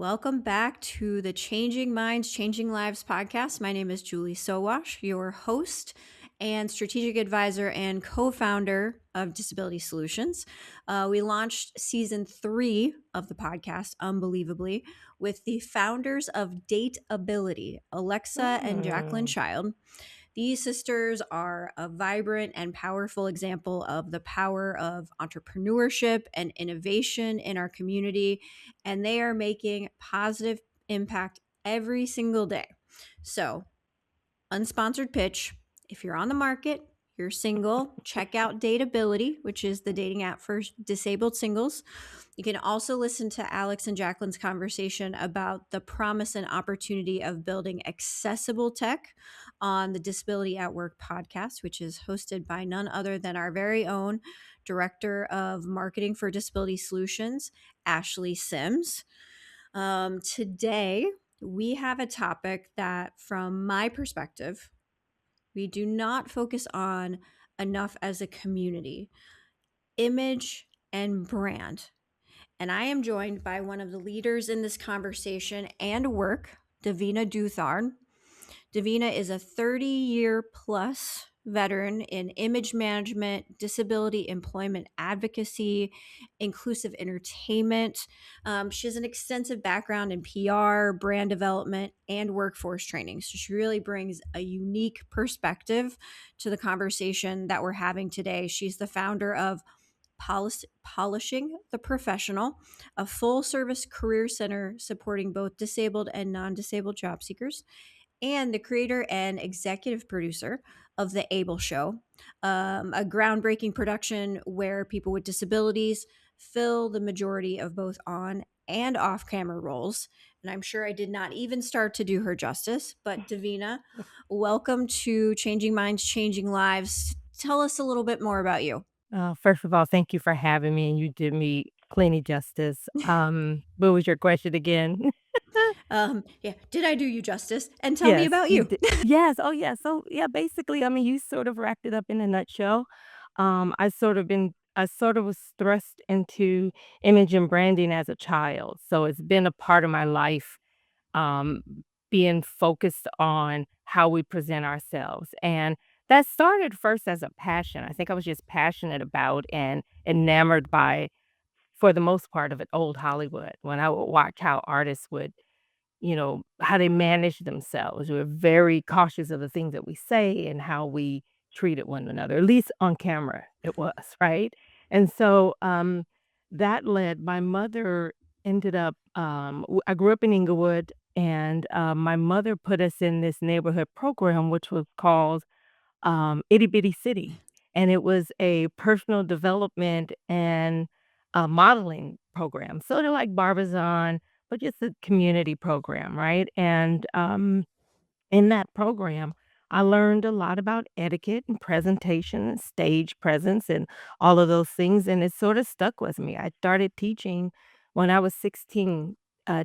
Welcome back to the Changing Minds, Changing Lives podcast. My name is Julie Sowash, your host and strategic advisor and co founder of Disability Solutions. We launched season 3 of the podcast, unbelievably, with the founders of Dateability, Alexa and Jacqueline Mm. Child. These sisters are a vibrant and powerful example of the power of entrepreneurship and innovation in our community, and they are making positive impact every single day. So, unsponsored pitch, if you're on the market, you're single, check out Dateability, which is the dating app for disabled singles. You can also listen to Alex and Jacqueline's conversation about the promise and opportunity of building accessible tech on the Disability at Work podcast, which is hosted by none other than our very own Director of Marketing for Disability Solutions, Ashley Sims. Today, we have a topic that, from my perspective, we do not focus on enough as a community: image and brand. And I am joined by one of the leaders in this conversation and work, Davina Douthard. Davina is a 30-year plus veteran in image management, disability employment advocacy, inclusive entertainment. She has an extensive background in PR, brand development, and workforce training. So she really brings a unique perspective to the conversation that we're having today. She's the founder of Polishing the Professional, a full service career center supporting both disabled and non disabled job seekers, and the creator and executive producer of The Able Show, a groundbreaking production where people with disabilities fill the majority of both on and off camera roles. And I'm sure I did not even start to do her justice. But Davina, welcome to Changing Minds, Changing Lives. Tell us a little bit more about you. First of all, thank you for having me, and you did me plenty justice. What was your question again? Yeah, did I do you justice? And tell me Yes, about you you. did. Yes, oh, yeah. So, yeah, basically, I mean, you sort of wrapped it up in a nutshell. I sort of was thrust into image and branding as a child, so it's been a part of my life, um, being focused on how we present ourselves. And that started first as a passion. I think I was just passionate about and enamored by, for the most part of it, old Hollywood. When I would watch how artists would, how they manage themselves. We're very cautious of the things that we say and how we treated one another, at least on camera it was, right? And so that led my mother ended up I grew up in Inglewood, and my mother put us in this neighborhood program which was called Itty Bitty City, and it was a personal development and a modeling program, sort of like Barbizon, but just a community program, right? And, in that program, I learned a lot about etiquette and presentation and stage presence and all of those things, and it sorta stuck with me. I started teaching when I was 16,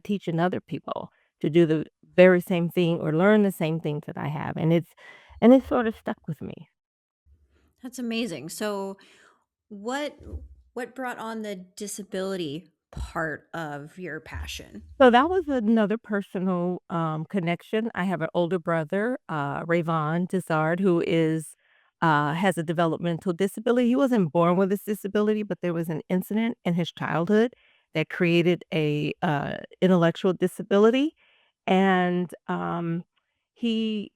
teaching other people to do the very same thing or learn the same things that I have, and it sorta stuck with me. That's amazing. So, what what brought on the disability part of your passion? So that was another personal, connection. I have an older brother, Rayvon Douthard, who has a developmental disability. He wasn't born with this disability, but there was an incident in his childhood that created a, intellectual disability, and, he,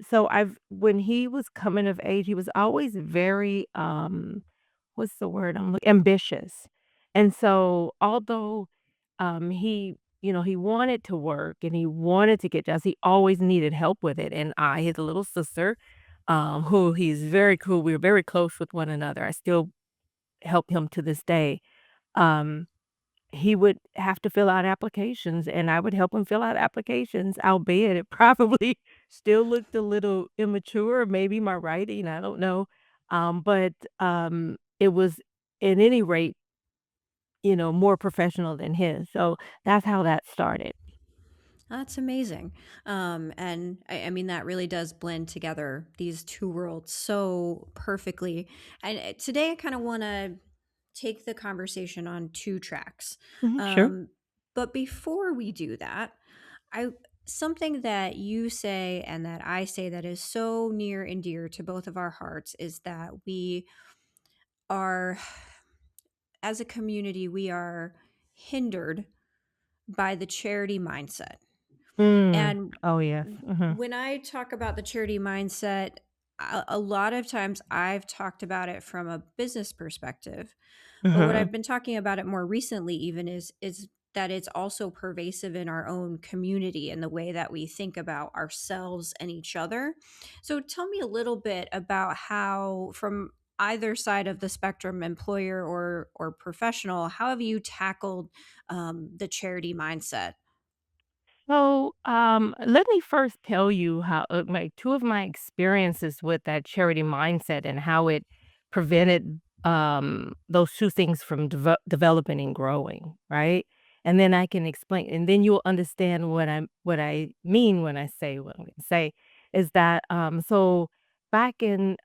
so I've when he was coming of age, he was always very, what's the word I'm look ambitious, and so although he wanted to work and he wanted to get jobs. He always needed help with it. And I, his little sister, who he's very cool. We're very close with one another. I still help him to this day. Um, he would have to fill out applications and I would help him fill out applications, albeit it probably still looked a little immature, maybe my writing, I don't know. But it was at any rate, more professional than his. So that's how that started. That's amazing. And I mean, that really does blend together these two worlds so perfectly. And today I kind of want to take the conversation on two tracks. Mhm, sure. Um, But before we do that, I something that you say and that I say that is so near and dear to both of our hearts is that we are, as a community, we are hindered by the charity mindset. Mm. And Oh, yes. Mhm. when I talk about the charity mindset, a lot of times I've talked about it from a business perspective. But what Mhm. I've been talking about it more recently even is that it's also pervasive in our own community and the way that we think about ourselves and each other. So tell me a little bit about how, from either side of the spectrum, employer or professional, how have you tackled the charity mindset? So, let me first tell you how my two of my experiences with that charity mindset and how it prevented those two things from developing and growing, right? And then I can explain, and then you'll understand what I mean when I say what I'm going to say. Is that so? Back in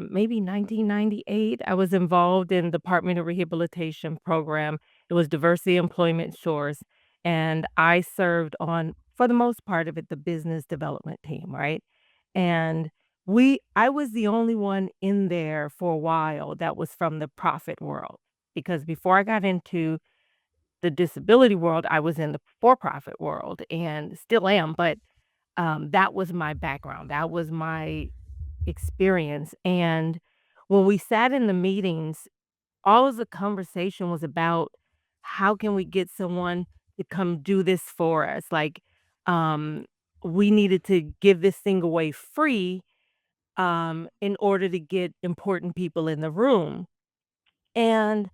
maybe 1998, I was involved in Department of Rehabilitation program. It was diversity employment source, and I served on, for the most part of it, the business development team, right? And I was the only one in there for a while that was from the profit world, because before I got into the disability world, I was in the for-profit world and still am, but that was my background. That was my experience. And when we sat in the meetings, all of the conversation was about how can we get someone to come do this for us? Like, um, we needed to give this thing away free, in order to get important people in the room. And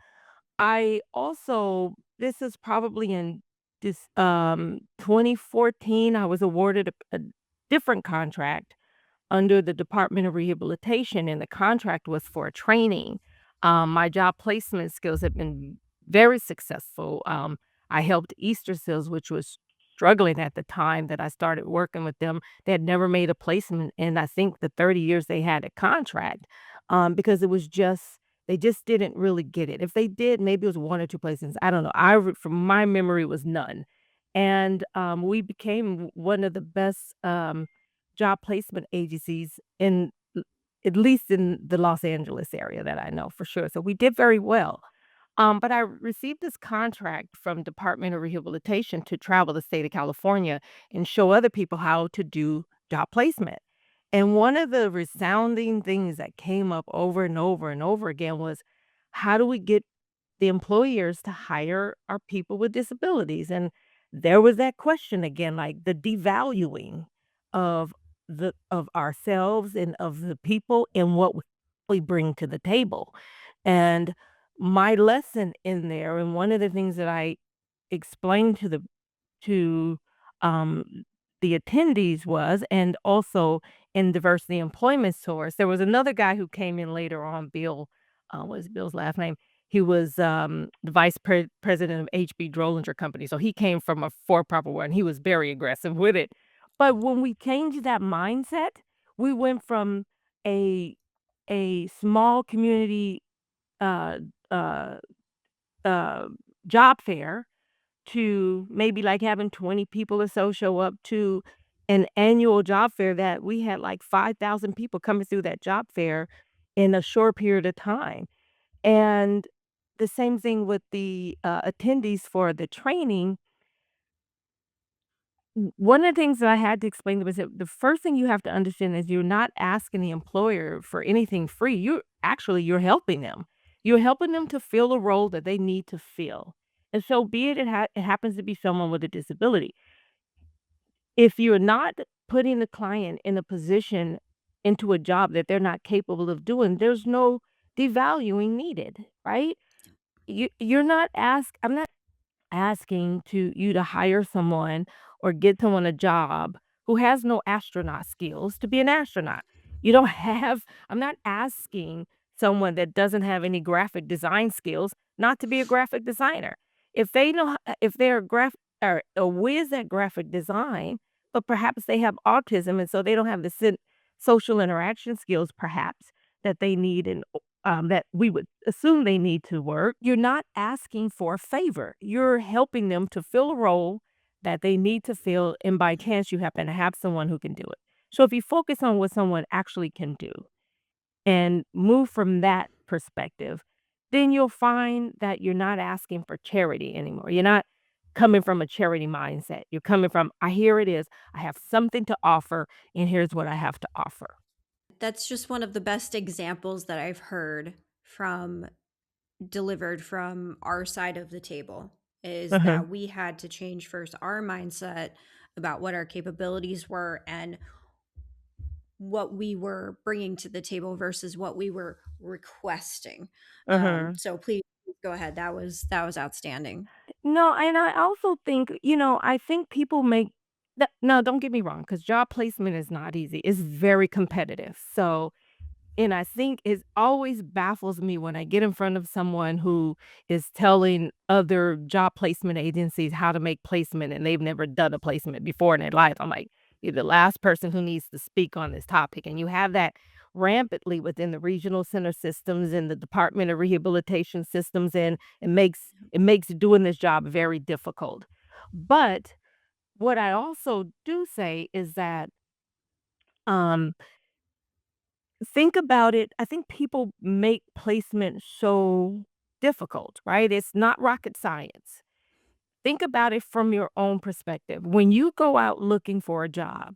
I also, this is probably in this 2014, I was awarded a different contract under the Department of Rehabilitation, and the contract was for a training. My job placement skills have been very successful. I helped Easter Seals, which was struggling at the time that I started working with them. They had never made a placement in, I think, the 30 years they had a contract, because it was just, they just didn't really get it. If they did, maybe it was one or two placements. I don't know. From my memory, was none. And we became one of the best job placement agencies in at least in the Los Angeles area that I know for sure. So we did very well. But I received this contract from Department of Rehabilitation to travel the state of California and show other people how to do job placement. And one of the resounding things that came up over and over and over again was, how do we get the employers to hire our people with disabilities? And there was that question again, like the devaluing of of ourselves and of the people and what we bring to the table. And my lesson in there, and one of the things that I explained to, the attendees was, and also in diversity employment source, there was another guy who came in later on, Bill, what was Bill's last name? He was, the president of HB Drollinger Company, so he came from a for-profit world, and he was very aggressive with it. But when we changed that mindset, we went from a small community, uh, uh, uh, job fair to maybe, like, having 20 people or so show up to an annual job fair that we had, like, 5,000 people coming through that job fair in a short period of time. And the same thing with the, attendees for the training. One of the things that I had to explain to them is that the first thing you have to understand is you're not asking the employer for anything free. You're helping them. You're helping them to fill a role that they need to fill. And so be it, it happens to be someone with a disability. If you're not putting the client in a position, into a job that they're not capable of doing, there's no devaluing needed, right? You're not I'm not asking to you to hire someone or get someone a job who has no astronaut skills to be an astronaut. You don't have I'm not asking someone that doesn't have any graphic design skills not to be a graphic designer. If they know if they're or a whiz at graphic design, but perhaps they have autism and so they don't have the social interaction skills perhaps that they need that we would assume they need to work, you're not asking for a favor. You're helping them to fill a role that they need to fill, and by chance, you happen to have someone who can do it. So if you focus on what someone actually can do and move from that perspective, then you'll find that you're not asking for charity anymore. You're not coming from a charity mindset. You're coming from, I here it is. I have something to offer, and here's what I have to offer. That's just one of the best examples that I've heard from delivered from our side of the table is Uh-huh. that we had to change first our mindset about what our capabilities were and what we were bringing to the table versus what we were requesting. Uh-huh. So please go ahead. That was outstanding. No, and I also think, I think people make that no, don't get me wrong, because job placement is not easy. It's very competitive. So, and I think it always baffles me when I get in front of someone who is telling other job placement agencies how to make placement and they've never done a placement before in their life. I'm like, you're the last person who needs to speak on this topic. And you have that rampantly within the regional center systems and the Department of Rehabilitation systems, and it makes doing this job very difficult. But what I also do say is that um think about it. I think people make placement so difficult, right? It's not rocket science. Think about it from your own perspective. When you go out looking for a job,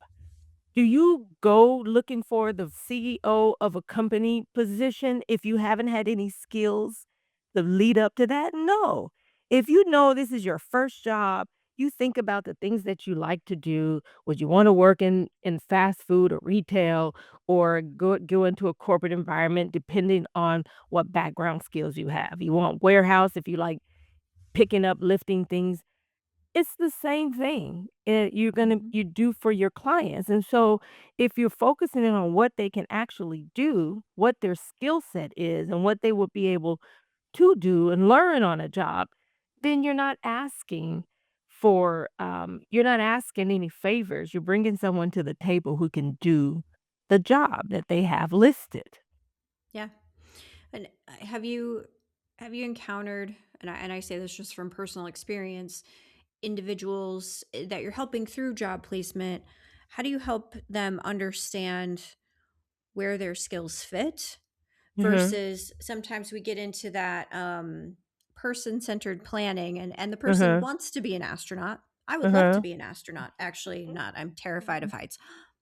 do you go looking for the CEO of a company position if you haven't had any skills to lead up to that? No. If you know this is your first job, you think about the things that you like to do. Would you want to work in fast food or retail, or go into a corporate environment depending on what background skills you have? You want warehouse if you like picking up lifting things. It's the same thing, Mhm. you do for your clients, and so if you're focusing in on what they can actually do, what their skill set is, and what they would be able to do and learn on a job, then you're not asking any favors, you're bringing someone to the table who can do the job that they have listed. Yeah. And have you encountered, and I say this just from personal experience, individuals that you're helping through job placement, how do you help them understand where their skills fit Mhm, versus sometimes we get into that person-centered planning and the person mhm, wants to be an astronaut. I would love to mhm, be an astronaut. Actually, not. I'm terrified of heights.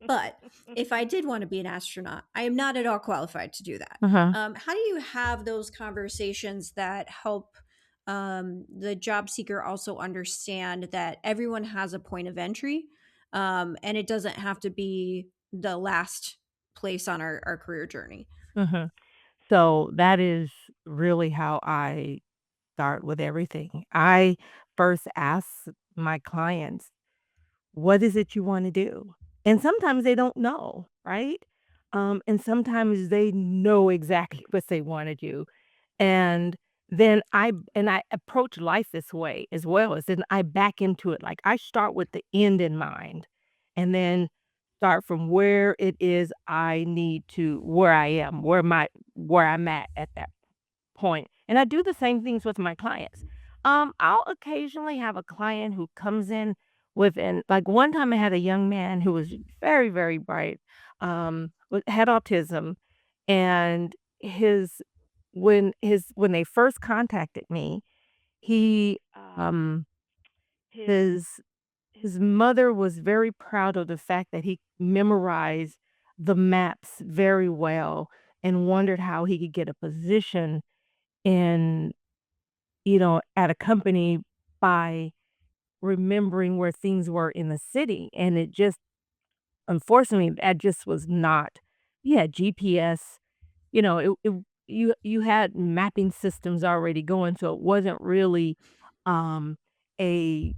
But if I did want to be an astronaut, I am not at all qualified to do that. uh-huh, How do you have those conversations that help the job seeker also understand that everyone has a point of entry, and it doesn't have to be the last place on our career journey? mhm. So, that is really how I start with everything. I first ask my clients, "What is it you wanna do?" And sometimes they don't know, right? And sometimes they know exactly what they wanna do. And then I approach life this way as well, as then I back into it. Like, I start with the end in mind and then start from where it is I need to where I am, where I'm at that point. And I do the same things with my clients. I'll occasionally have a client who comes in with an like one time I had a young man who was very, very bright, had autism, and when they first contacted me, he his his mother was very proud of the fact that he memorized the maps very well and wondered how he could get a position in, at a company by remembering where things were in the city, and it just unfortunately, that just was not yeah, GPS, you had mapping systems already going, so it wasn't really, um, a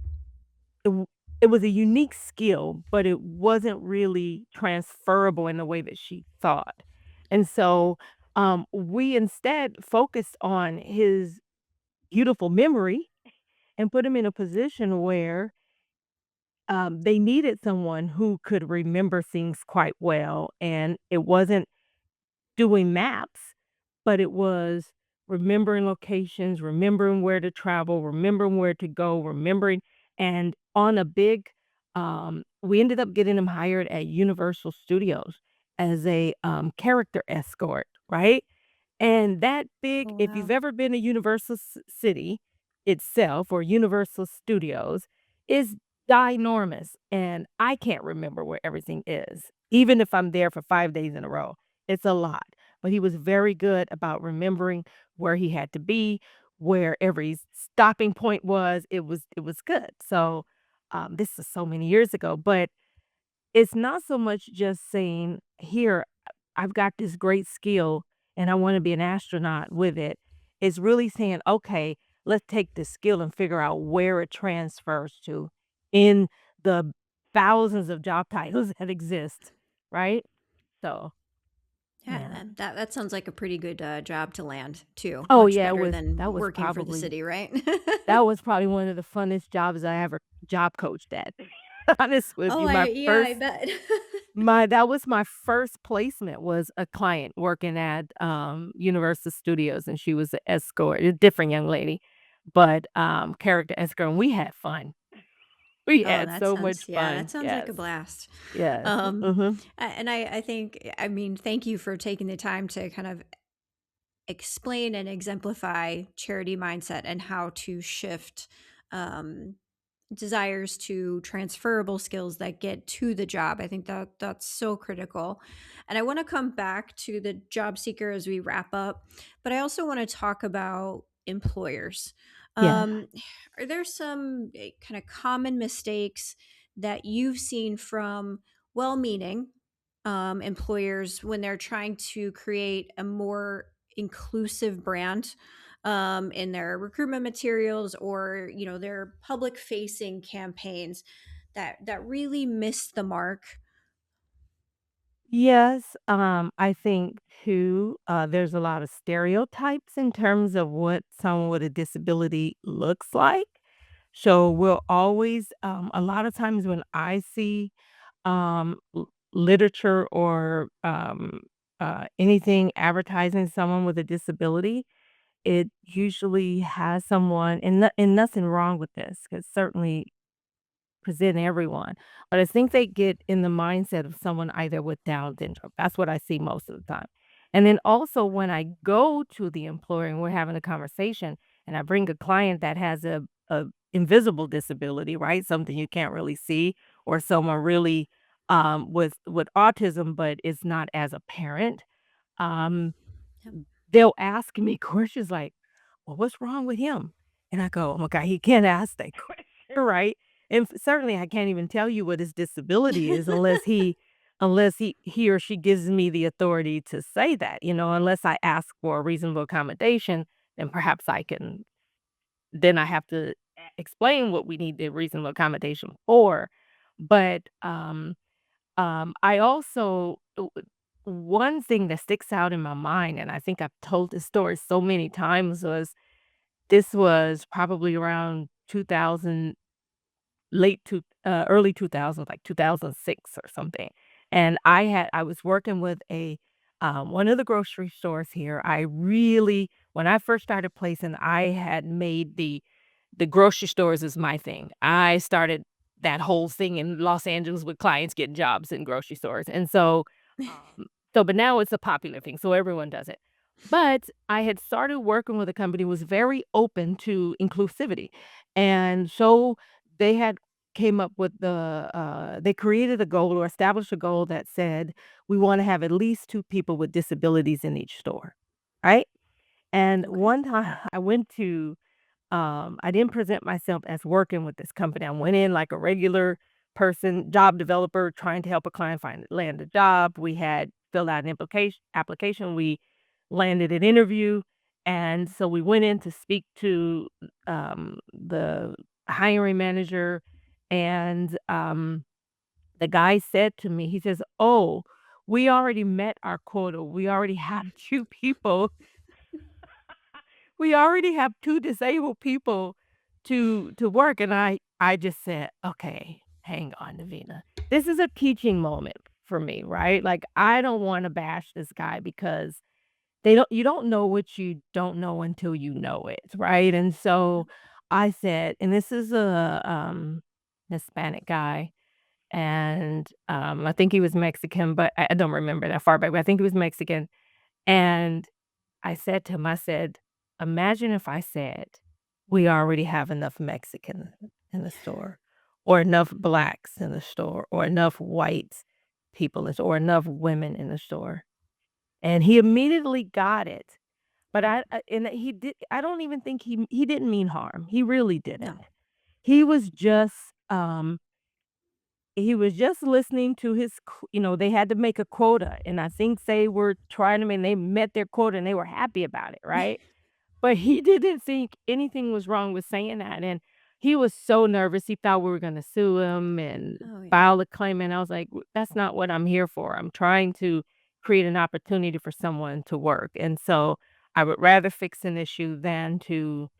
it w it was a unique skill, but it wasn't really transferable in the way that she thought, and so, we instead focused on his beautiful memory and put him in a position where, they needed someone who could remember things quite well, and it wasn't doing maps, but it was remembering locations, remembering where to travel, remembering where to go, remembering and on a big we ended up getting him hired at Universal Studios as a, character escort, right? And that big Oh, if you've wow. ever been to Universal City itself or Universal Studios, is ginormous, and I can't remember where everything is, even if I'm there for 5 days in a row. It's a lot, but he was very good about remembering where he had to be, where every stopping point was. It was good. So, this is so many years ago, but it's not so much just saying, "Here, I've got this great skill and I wanna be an astronaut with it." It's really saying, "Okay, let's take this skill and figure out where it transfers to in the thousands of job titles that exist." Right? So, Yeah, yeah. that sounds like a pretty good, job to land too, Oh, much yeah, better than that was working for the probably city, right? that was probably one of the funnest jobs I ever job coached at. Honest with Oh, you, I bet. my that was my first placement was a client working at, Universal Studios, and she was an escort, a different young lady, but, character escort, and we had fun. We Oh, had that so much sounds yeah, that fun. sounds like a Yes. blast. Yes. Um, Mhm. and I think I mean, thank you for taking the time to kind of explain and exemplify charity mindset and how to shift, um, desires to transferable skills that get to the job. I think that that's so critical. And I want to come back to the job seeker as we wrap up, but I also want to talk about employers. Yes. Um, are there some kind of common mistakes that you've seen from well meaning employers when they're trying to create a more inclusive brand in their recruitment materials or their public facing campaigns that really miss the mark? Yes, I think too, there's a lot of stereotypes in terms of what someone with a disability looks like. So we'll always, a lot of times when I see literature or anything advertising someone with a disability, it usually has someone, and nothing wrong with this, because certainly present everyone. But I think they get in the mindset of someone either with Down syndrome. That's what I see most of the time. And then also when I go to the employer and we're having a conversation and I bring a client that has a invisible disability, right? Something you can't really see, or someone really with autism, but is not as apparent. Um, Yep. they'll ask me questions like, "Well, what's wrong with him?" And I go, "Oh my god, he can't ask that question, right?" And certainly, I can't even tell you what his disability is unless he or she gives me the authority to say that, unless I ask for a reasonable accommodation, then perhaps I can then I have to explain what we need the reasonable accommodation for. But, I also one thing that sticks out in my mind, and I think I've told this story so many times, this was probably around 2000, early 2000s, like 2006 or something. And I was working with one of the grocery stores here. When I first started placing, I had made the grocery stores is my thing. I started that whole thing in Los Angeles with clients getting jobs in grocery stores, and um, but now it's a popular thing, so everyone does it. But I had started working with a company was very open to inclusivity, and so they had came up with they created a goal or established a goal that said, "We wanna have at least 2 people with disabilities in each store." Right? And Okay. one time I didn't present myself as working with this company. I went in like a regular person, job developer, trying to help a client land a job. We had filled out an application. We landed an interview, and so we went in to speak to the hiring manager, and the guy said to me, he says, "Oh, we already met our quota. We already have 2 people we already have 2 disabled people to work," and I just said, "Okay, hang on, Davina. This is a teaching moment for me, right? Like, I don't wanna bash this guy because they don't you don't know what you don't know until you know it, right? And Yeah. so I said, and this is a, Hispanic guy, and, I think he was Mexican, but I don't remember that far back, but I think he was Mexican, and I said to him, I said, "Imagine if I said, 'We already have enough Mexican in the store, or enough Blacks in the store, or enough white people in or enough women in the store.'" And he immediately got it, but Yeah. and I don't even think he didn't mean harm, he really No. didn't. He was just, he was just listening to they had to make a quota, and I think they were trying to and they met their quota, and they were happy about it, right? But he didn't think anything was wrong with saying that, and he was so nervous, he thought we were gonna sue him and Oh, yeah. file a claim, and I was like, That's not what I'm here for. I'm trying to create an opportunity for someone to work, and so I would rather fix an issue than to,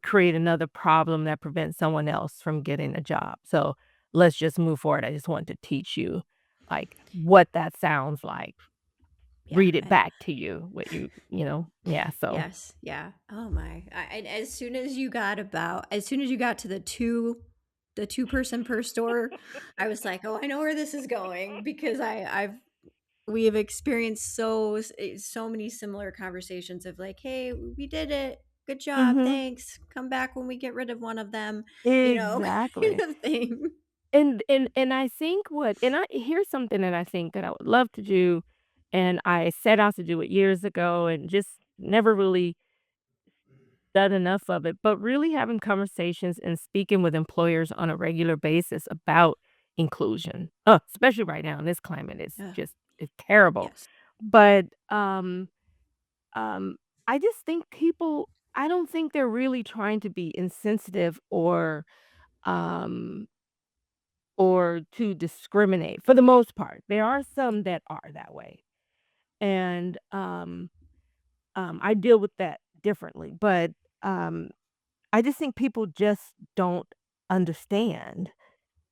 create another problem that prevents someone else from getting a job. So, let's just move forward. I just wanted to teach you, like, what that sounds like. Yeah. Read it back to you, what yeah, so Yes. Yeah. Oh my. And as soon as you got to the two person per store, I was like, oh, I know where this is going because we have experienced so many similar conversations of like, hey, we did it. Good job. Mhm. Thanks. Come back when we get rid of one of them, Exactly. kind of thing. And I think what and I here's something that I think that I would love to do, and I set out to do it years ago and just never really done enough of it, but really having conversations and speaking with employers on a regular basis about inclusion. Especially right now in this climate, Yeah. it's terrible. Yes. But, um, I just think I don't think they're really trying to be insensitive um or to discriminate for the most part. There are some that are that way. And I deal with that differently. But um I just think people just don't understand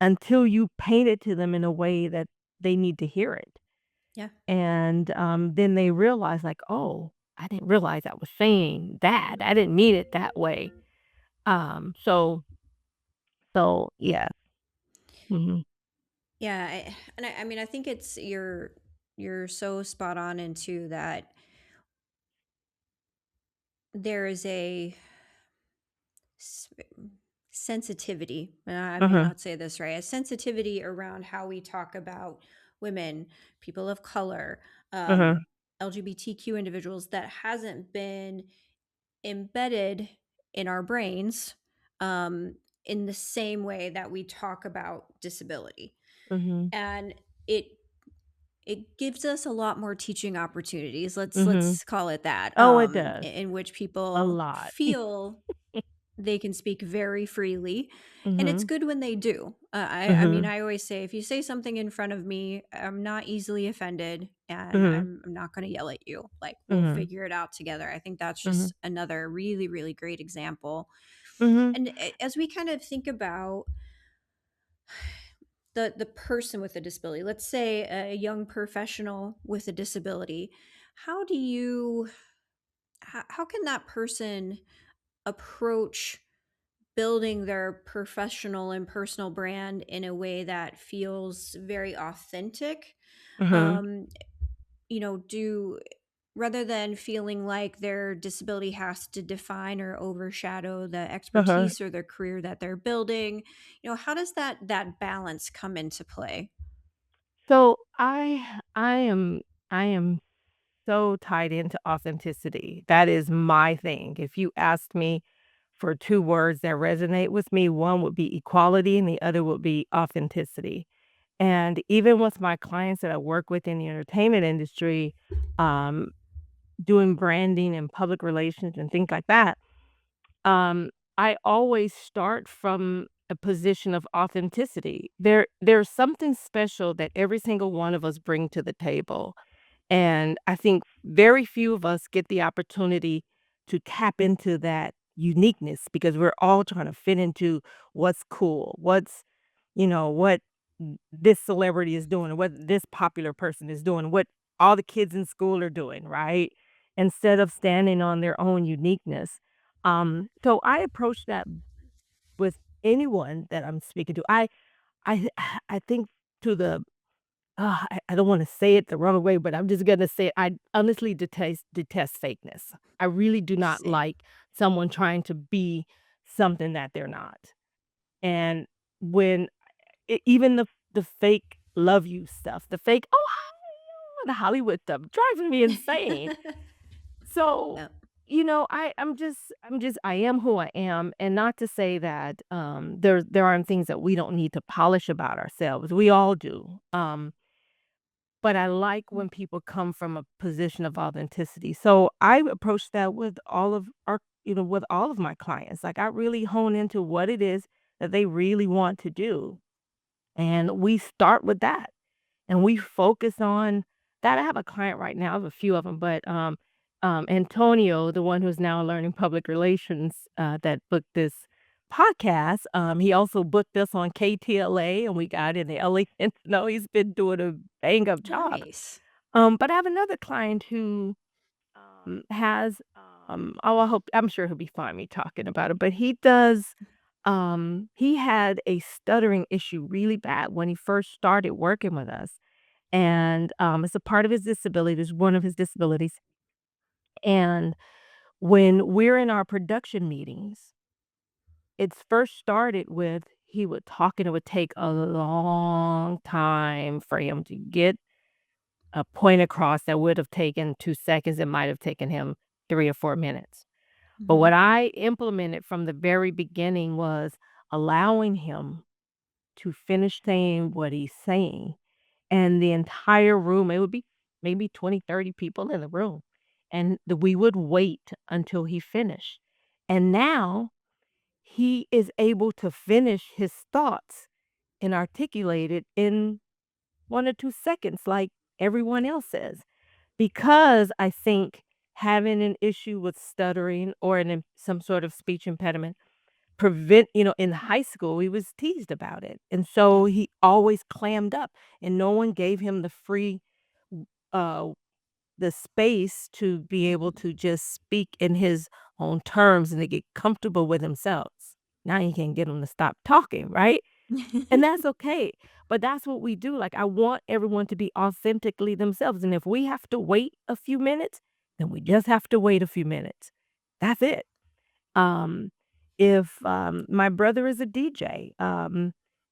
until you paint it to them in a way that they need to hear it. Yeah. And then they realize like, "Oh, I didn't realize I was saying that. I didn't mean it that way." Um so yeah. Mhm. Yeah, I mean, I think you're so spot on into that. There is a s- sensitivity, and I may Uh-huh. not say this right, a sensitivity around how we talk about women, people of color, Uh-huh. LGBTQ individuals that hasn't been embedded in our brains in the same way that we talk about disability. Mhm. And it it gives us a lot more teaching opportunities. Mhm. Let's call it that. Oh, it does. In which A people lot. feel they can speak very freely, and it's Mhm. good when they do. I mean, Mhm. I always say if you say something in front of me, I'm not easily offended, and Mhm. I'm not going to yell at you. Like, we'll Mhm. figure it out together. I think that's Mhm. just another really really great example. Mhm. And as we kind of think about the person with a disability, let's say a young professional with a disability, how do you how can that person approach building their professional and personal brand in a way that feels very authentic? Mhm. um do rather than feeling like their disability has to define or overshadow the Uh-huh. expertise or the career that they're building, how does that balance come into play? So I am so tied into authenticity. That is my thing. If you asked me for 2 words that resonate with me, one would be equality and the other would be authenticity. And even with my clients that I work with in the entertainment industry, um, doing branding and public relations and things like that, um, I always start from a position of authenticity. There's something special that every single one of us bring to the table, and I think very few of us get the opportunity to tap into that uniqueness because we're all trying to fit into what's cool, what this celebrity is doing, what this popular person is doing, what all the kids in school are doing, right? instead of standing on their own uniqueness. So I approach that with anyone that I'm speaking to. I I think to the I don't wanna say it the wrong way, but I'm just gonna say it. I honestly detest fakeness. I really do not Same. like someone trying to be something that they're not. And when even the fake love you stuff, the fake, "Oh, hi," the Hollywood stuff drives me insane. So, Yeah. I am who I am, and not to say that, there aren't things that we don't need to polish about ourselves. We all do. But I like when people come from a position of authenticity. So I approach that with all of with all of my clients. Like I really hone into what it is that they really want to do. And we start with that and we focus on that. I have a client right now, I have a few of them, but Antonio, the one who's now learning public relations, that booked this podcast, he also booked us on KTLA, and we got in the LA. And no, he's been doing a bang up job. Nice. But I have another client who has I'm sure he'll be fine me talking about it, but he had a stuttering issue really bad when he first started working with us. And it's a part of his disability, it's one of his disabilities. And when we're in our production meetings, it's first started with he would talk and it would take a long time for him to get a point across that would have taken 2 seconds. It might have taken him 3 or 4 minutes. But Mhm. what I implemented from the very beginning was allowing him to finish saying what he's saying, and the entire room, it would be maybe 20, 30 people in the room, and we would wait until he finished. And now he is able to finish his thoughts and articulate it in 1 or 2 seconds like everyone else is. Because I think having an issue with stuttering or some sort of speech impediment in high school, he was teased about it. And so Yeah. he always clammed up and no one gave him uh, the space to be able Mhm. to just speak in his own terms and to get comfortable with themselves. Now you can't get them to stop talking, right? And that's okay, but that's what we do. Like, I want everyone to be authentically themselves, and if we have to wait a few minutes, then we just have to wait a few minutes. That's it. Um, if My brother is a DJ,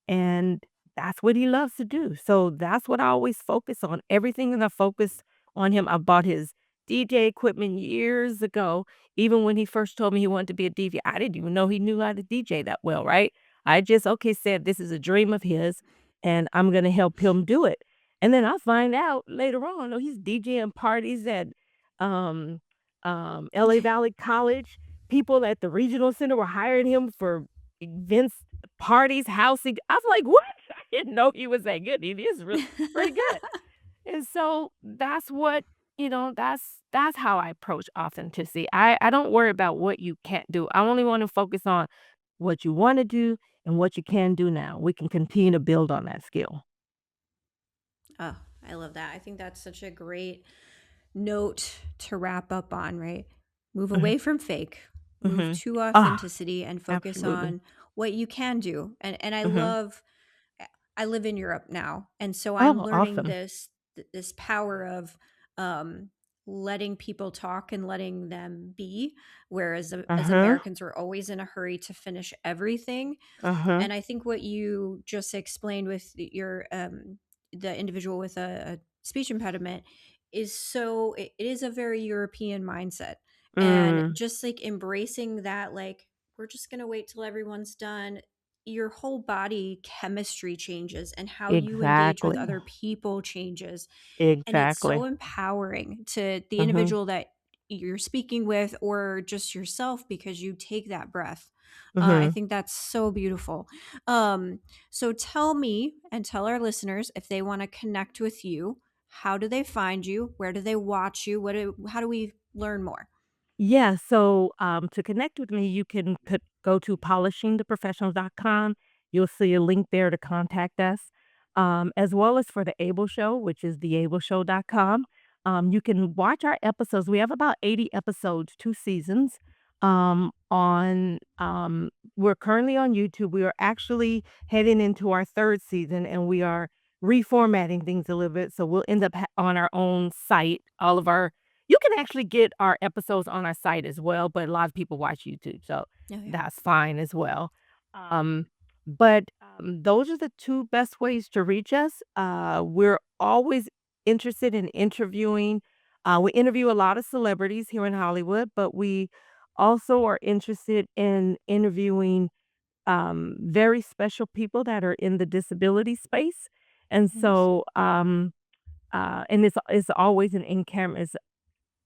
and that's what he loves to do. So that's what I always focus on. Everything that I focus on him. I bought his DJ equipment years ago. Even when he first told me he wanted to be a DJ, I didn't even know he knew how to DJ that well, right? I just said this is a dream of his, and I'm gonna help him do it. And then I find out later on, oh, he's DJing parties at um LA Valley College. People at the regional center were hiring him for events, parties, housing. I was like, "What?" I didn't know he was that good. He is pretty good. And so that's what, that's how I approach authenticity. I don't worry about what you can't do. I only want to focus on what you want to do and what you can do now. We can continue to build on that skill. Oh, I love that. I think that's such a great note to wrap up on, right? Move Mhm, away from fake, move mhm. to Ah, authenticity and focus absolutely. on what you can do. And I Mhm. love I live in Europe now, and so I'm Oh, learning awesome. this power of um letting people talk and letting them be, whereas as Uh-huh. Americans we're always in a hurry to finish everything. Uh-huh. And I think what you just explained with your the individual with a speech impediment is it is a very European mindset. And Mm, just like embracing that, like, we're just gonna wait till everyone's done. Your whole body chemistry changes and how you engage with exactly. other people changes. And it's so Exactly. empowering to the Mhm. individual that you're speaking with or just yourself because you take that breath. I Mhm. think that's so beautiful. Um, so tell me and tell our listeners if they want to connect with you, how do they find you? Where do they watch you? How do we learn more? Yeah, so, to connect with me, you can go to polishingtheprofessional.com. You'll see a link there to contact us, as well as for The Able Show, which is theableshow.com. You can watch our episodes. We have about 80 episodes, 2 seasons, we're currently on YouTube. We are actually heading into our 3rd season, and we are reformatting things a little bit, so we'll end up on our own site. All of our You can actually get our episodes on our site as well, but a lot of people watch YouTube, so Oh, yeah. that's fine as well. Those are the 2 best ways to reach us. We're always interested in interviewing. We interview a lot of celebrities here in Hollywood, but we also are interested in interviewing very special people that are in the disability space. And Nice. so, and it's always an in camera, it's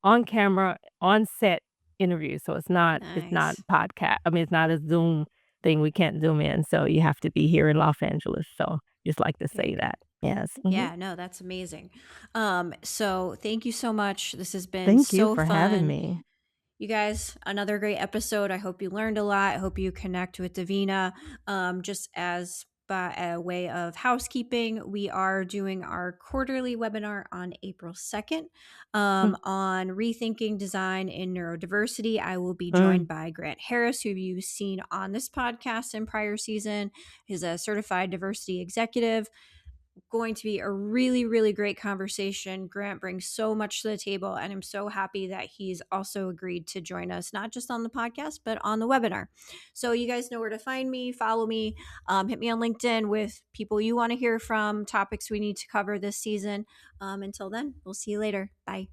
on camera, on set interview. So it's not Nice. podcast. I mean, it's not a Zoom thing. We can't Zoom in. So you have to be here in Los Angeles. So just like to Very say good. that. Yes. Mhm. Yeah, no, that's amazing. So thank you so much. This has been Thank you so for having fun. me. You guys, another great episode. I hope you learned a lot. I hope you connect with Davina. Just as by a way of housekeeping, we are doing our quarterly webinar on April 2nd Mm, on rethinking design in neurodiversity. I will be mm, joined by Grant Harris, who you've seen on this podcast in prior season. He's a certified diversity executive. Going to be a really, really great conversation. Grant brings so much to the table, and I'm so happy that he's also agreed to join us, not just on the podcast, but on the webinar. So, you guys know where to find me, follow me, hit me on LinkedIn with people you want to hear from, topics we need to cover this season. Until then, we'll see you later. Bye.